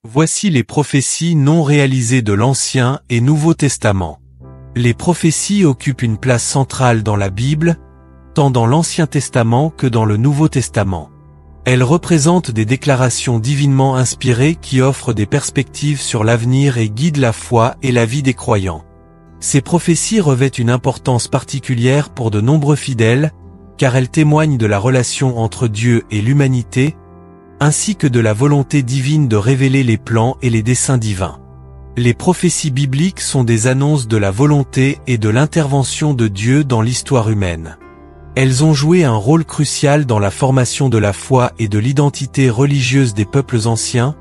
Voici les prophéties non réalisées de l'Ancien et Nouveau Testament. Les prophéties occupent une place centrale dans la Bible, tant dans l'Ancien Testament que dans le Nouveau Testament. Elles représentent des déclarations divinement inspirées qui offrent des perspectives sur l'avenir et guident la foi et la vie des croyants. Ces prophéties revêtent une importance particulière pour de nombreux fidèles, car elles témoignent de la relation entre Dieu et l'humanité, ainsi que de la volonté divine de révéler les plans et les desseins divins. Les prophéties bibliques sont des annonces de la volonté et de l'intervention de Dieu dans l'histoire humaine. Elles ont joué un rôle crucial dans la formation de la foi et de l'identité religieuse des peuples anciens,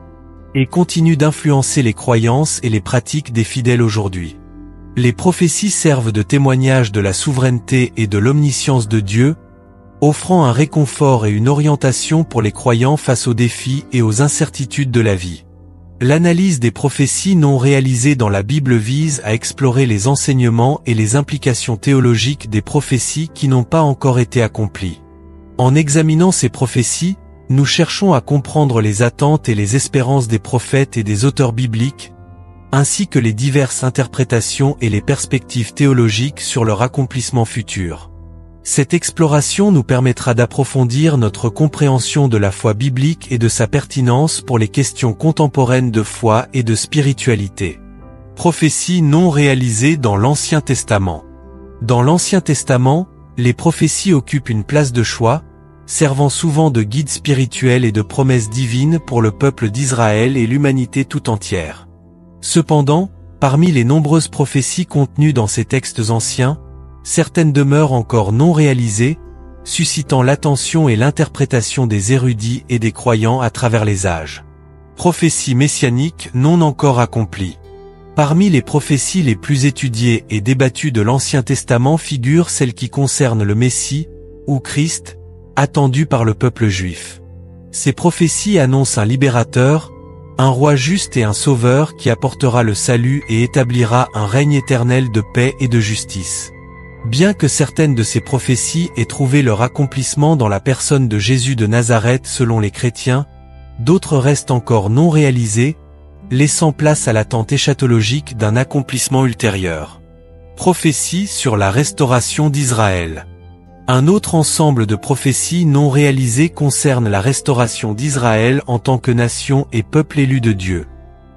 et continuent d'influencer les croyances et les pratiques des fidèles aujourd'hui. Les prophéties servent de témoignage de la souveraineté et de l'omniscience de Dieu, offrant un réconfort et une orientation pour les croyants face aux défis et aux incertitudes de la vie. L'analyse des prophéties non réalisées dans la Bible vise à explorer les enseignements et les implications théologiques des prophéties qui n'ont pas encore été accomplies. En examinant ces prophéties, nous cherchons à comprendre les attentes et les espérances des prophètes et des auteurs bibliques, ainsi que les diverses interprétations et les perspectives théologiques sur leur accomplissement futur. Cette exploration nous permettra d'approfondir notre compréhension de la foi biblique et de sa pertinence pour les questions contemporaines de foi et de spiritualité. Prophéties non réalisées dans l'Ancien Testament. Dans l'Ancien Testament, les prophéties occupent une place de choix, servant souvent de guide spirituel et de promesses divines pour le peuple d'Israël et l'humanité tout entière. Cependant, parmi les nombreuses prophéties contenues dans ces textes anciens, certaines demeurent encore non réalisées, suscitant l'attention et l'interprétation des érudits et des croyants à travers les âges. Prophéties messianiques non encore accomplies. Parmi les prophéties les plus étudiées et débattues de l'Ancien Testament figurent celles qui concernent le Messie, ou Christ, attendu par le peuple juif. Ces prophéties annoncent un libérateur, un roi juste et un sauveur qui apportera le salut et établira un règne éternel de paix et de justice. Bien que certaines de ces prophéties aient trouvé leur accomplissement dans la personne de Jésus de Nazareth selon les chrétiens, d'autres restent encore non réalisées, laissant place à l'attente éschatologique d'un accomplissement ultérieur. Prophéties sur la restauration d'Israël. Un autre ensemble de prophéties non réalisées concerne la restauration d'Israël en tant que nation et peuple élu de Dieu.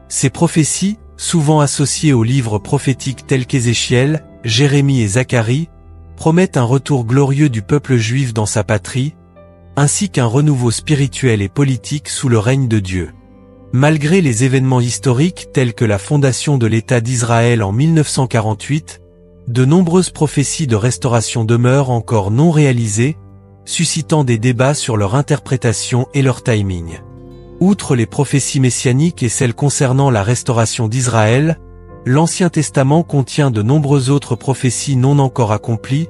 Ces prophéties, souvent associées aux livres prophétiques tels qu'Ézéchiel, Jérémie et Zacharie, promettent un retour glorieux du peuple juif dans sa patrie, ainsi qu'un renouveau spirituel et politique sous le règne de Dieu. Malgré les événements historiques tels que la fondation de l'État d'Israël en 1948, de nombreuses prophéties de restauration demeurent encore non réalisées, suscitant des débats sur leur interprétation et leur timing. Outre les prophéties messianiques et celles concernant la restauration d'Israël, l'Ancien Testament contient de nombreuses autres prophéties non encore accomplies,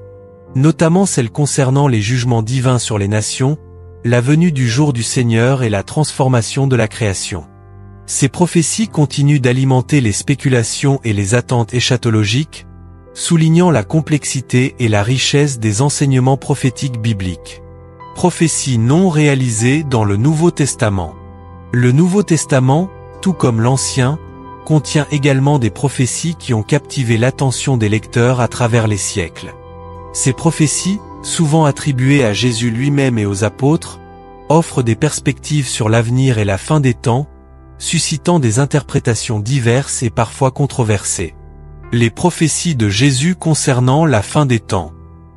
notamment celles concernant les jugements divins sur les nations, la venue du jour du Seigneur et la transformation de la création. Ces prophéties continuent d'alimenter les spéculations et les attentes éschatologiques, soulignant la complexité et la richesse des enseignements prophétiques bibliques. Prophéties non réalisées dans le Nouveau Testament. Le Nouveau Testament, tout comme l'Ancien, contient également des prophéties qui ont captivé l'attention des lecteurs à travers les siècles. Ces prophéties, souvent attribuées à Jésus lui-même et aux apôtres, offrent des perspectives sur l'avenir et la fin des temps, suscitant des interprétations diverses et parfois controversées. Les prophéties de Jésus concernant la fin des temps.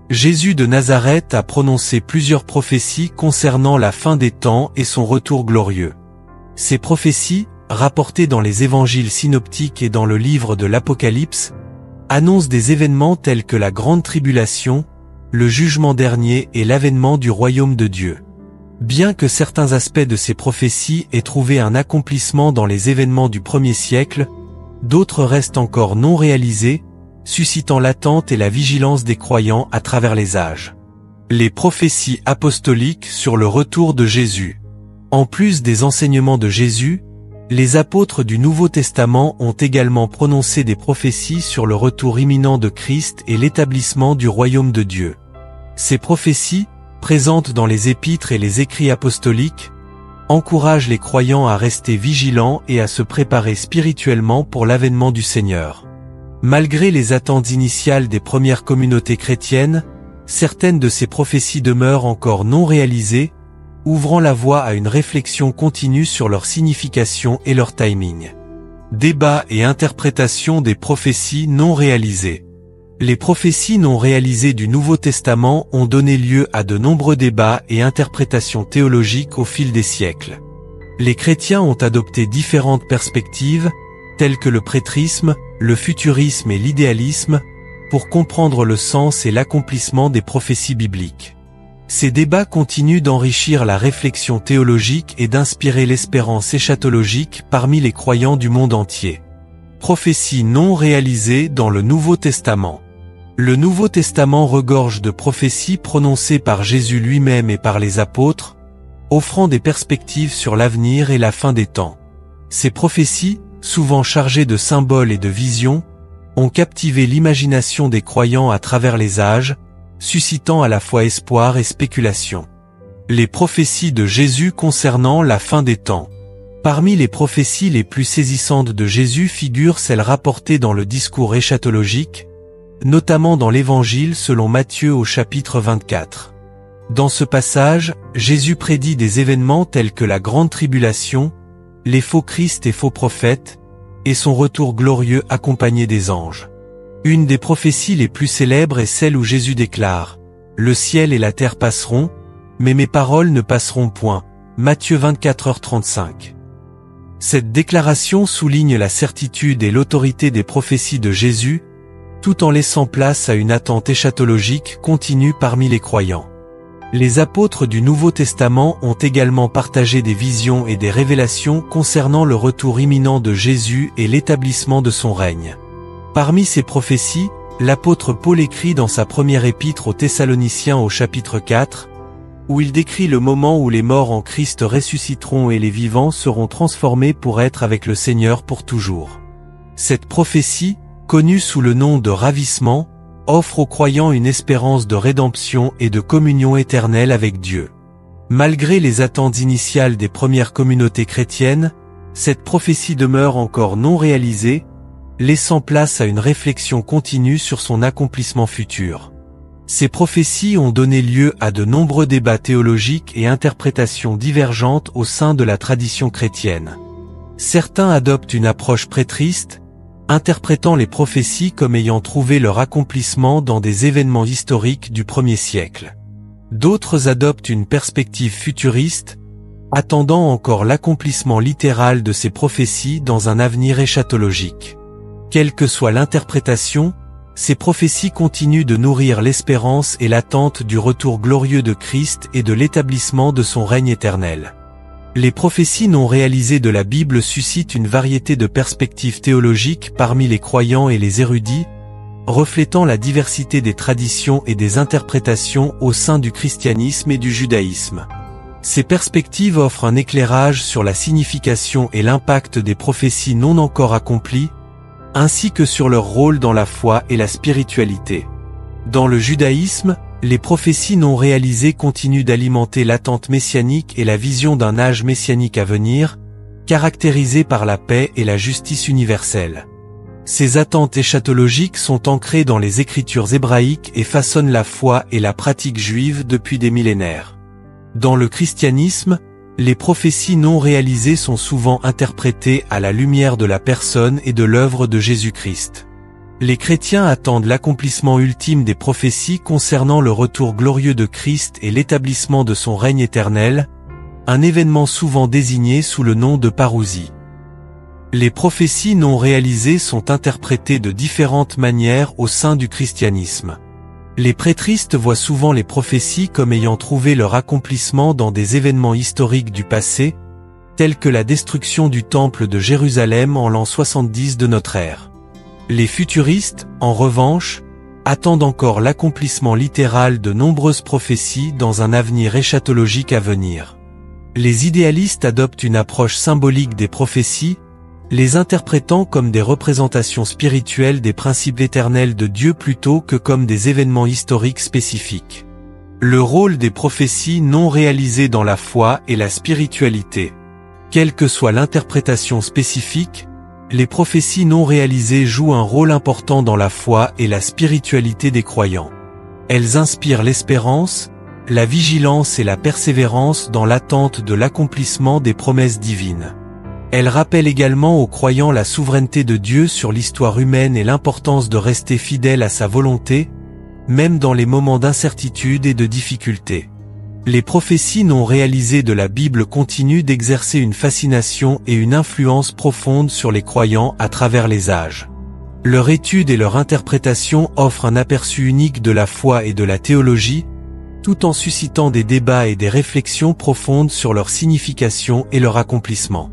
Jésus de Nazareth a prononcé plusieurs prophéties concernant la fin des temps et son retour glorieux. Ces prophéties, rapportées dans les évangiles synoptiques et dans le livre de l'Apocalypse, annoncent des événements tels que la grande tribulation, le jugement dernier et l'avènement du royaume de Dieu. Bien que certains aspects de ces prophéties aient trouvé un accomplissement dans les événements du premier siècle, d'autres restent encore non réalisés, suscitant l'attente et la vigilance des croyants à travers les âges. Les prophéties apostoliques sur le retour de Jésus. En plus des enseignements de Jésus, les apôtres du Nouveau Testament ont également prononcé des prophéties sur le retour imminent de Christ et l'établissement du royaume de Dieu. Ces prophéties, présentes dans les épîtres et les écrits apostoliques, encourage les croyants à rester vigilants et à se préparer spirituellement pour l'avènement du Seigneur. Malgré les attentes initiales des premières communautés chrétiennes, certaines de ces prophéties demeurent encore non réalisées, ouvrant la voie à une réflexion continue sur leur signification et leur timing. Débat et interprétation des prophéties non réalisées. Les prophéties non réalisées du Nouveau Testament ont donné lieu à de nombreux débats et interprétations théologiques au fil des siècles. Les chrétiens ont adopté différentes perspectives, telles que le prétrisme, le futurisme et l'idéalisme, pour comprendre le sens et l'accomplissement des prophéties bibliques. Ces débats continuent d'enrichir la réflexion théologique et d'inspirer l'espérance eschatologique parmi les croyants du monde entier. Prophéties non réalisées dans le Nouveau Testament. Le Nouveau Testament regorge de prophéties prononcées par Jésus lui-même et par les apôtres, offrant des perspectives sur l'avenir et la fin des temps. Ces prophéties, souvent chargées de symboles et de visions, ont captivé l'imagination des croyants à travers les âges, suscitant à la fois espoir et spéculation. Les prophéties de Jésus concernant la fin des temps. Parmi les prophéties les plus saisissantes de Jésus figurent celles rapportées dans le discours eschatologique, notamment dans l'Évangile selon Matthieu au chapitre 24. Dans ce passage, Jésus prédit des événements tels que la grande tribulation, les faux Christ et faux prophètes, et son retour glorieux accompagné des anges. Une des prophéties les plus célèbres est celle où Jésus déclare « Le ciel et la terre passeront, mais mes paroles ne passeront point » Matthieu 24h35. Cette déclaration souligne la certitude et l'autorité des prophéties de Jésus, tout en laissant place à une attente eschatologique continue parmi les croyants. Les apôtres du Nouveau Testament ont également partagé des visions et des révélations concernant le retour imminent de Jésus et l'établissement de son règne. Parmi ces prophéties, l'apôtre Paul écrit dans sa première épître aux Thessaloniciens au chapitre 4, où il décrit le moment où les morts en Christ ressusciteront et les vivants seront transformés pour être avec le Seigneur pour toujours. Cette prophétie, connue sous le nom de ravissement, offre aux croyants une espérance de rédemption et de communion éternelle avec Dieu. Malgré les attentes initiales des premières communautés chrétiennes, cette prophétie demeure encore non réalisée, laissant place à une réflexion continue sur son accomplissement futur. Ces prophéties ont donné lieu à de nombreux débats théologiques et interprétations divergentes au sein de la tradition chrétienne. Certains adoptent une approche prétriste, interprétant les prophéties comme ayant trouvé leur accomplissement dans des événements historiques du 1er siècle. D'autres adoptent une perspective futuriste, attendant encore l'accomplissement littéral de ces prophéties dans un avenir eschatologique. Quelle que soit l'interprétation, ces prophéties continuent de nourrir l'espérance et l'attente du retour glorieux de Christ et de l'établissement de son règne éternel. Les prophéties non réalisées de la Bible suscitent une variété de perspectives théologiques parmi les croyants et les érudits, reflétant la diversité des traditions et des interprétations au sein du christianisme et du judaïsme. Ces perspectives offrent un éclairage sur la signification et l'impact des prophéties non encore accomplies, ainsi que sur leur rôle dans la foi et la spiritualité. Dans le judaïsme, les prophéties non réalisées continuent d'alimenter l'attente messianique et la vision d'un âge messianique à venir, caractérisé par la paix et la justice universelle. Ces attentes eschatologiques sont ancrées dans les écritures hébraïques et façonnent la foi et la pratique juive depuis des millénaires. Dans le christianisme, les prophéties non réalisées sont souvent interprétées à la lumière de la personne et de l'œuvre de Jésus-Christ. Les chrétiens attendent l'accomplissement ultime des prophéties concernant le retour glorieux de Christ et l'établissement de son règne éternel, un événement souvent désigné sous le nom de parousie. Les prophéties non réalisées sont interprétées de différentes manières au sein du christianisme. Les prétristes voient souvent les prophéties comme ayant trouvé leur accomplissement dans des événements historiques du passé, tels que la destruction du temple de Jérusalem en l'an 70 de notre ère. Les futuristes, en revanche, attendent encore l'accomplissement littéral de nombreuses prophéties dans un avenir eschatologique à venir. Les idéalistes adoptent une approche symbolique des prophéties, les interprétant comme des représentations spirituelles des principes éternels de Dieu plutôt que comme des événements historiques spécifiques. Le rôle des prophéties non réalisées dans la foi et la spiritualité. Quelle que soit l'interprétation spécifique, les prophéties non réalisées jouent un rôle important dans la foi et la spiritualité des croyants. Elles inspirent l'espérance, la vigilance et la persévérance dans l'attente de l'accomplissement des promesses divines. Elles rappellent également aux croyants la souveraineté de Dieu sur l'histoire humaine et l'importance de rester fidèle à sa volonté, même dans les moments d'incertitude et de difficulté. Les prophéties non réalisées de la Bible continuent d'exercer une fascination et une influence profonde sur les croyants à travers les âges. Leur étude et leur interprétation offrent un aperçu unique de la foi et de la théologie, tout en suscitant des débats et des réflexions profondes sur leur signification et leur accomplissement.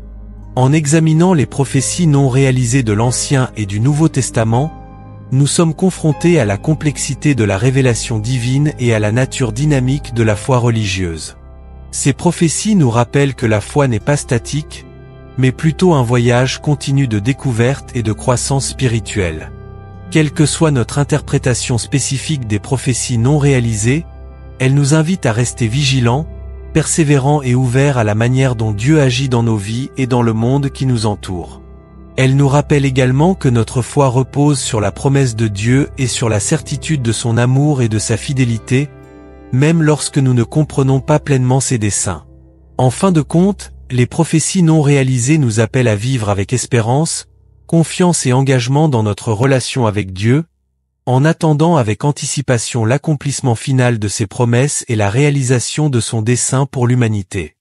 En examinant les prophéties non réalisées de l'Ancien et du Nouveau Testament, nous sommes confrontés à la complexité de la révélation divine et à la nature dynamique de la foi religieuse. Ces prophéties nous rappellent que la foi n'est pas statique, mais plutôt un voyage continu de découverte et de croissance spirituelle. Quelle que soit notre interprétation spécifique des prophéties non réalisées, elles nous invitent à rester vigilants, persévérants et ouverts à la manière dont Dieu agit dans nos vies et dans le monde qui nous entoure. Elle nous rappelle également que notre foi repose sur la promesse de Dieu et sur la certitude de son amour et de sa fidélité, même lorsque nous ne comprenons pas pleinement ses desseins. En fin de compte, les prophéties non réalisées nous appellent à vivre avec espérance, confiance et engagement dans notre relation avec Dieu, en attendant avec anticipation l'accomplissement final de ses promesses et la réalisation de son dessein pour l'humanité.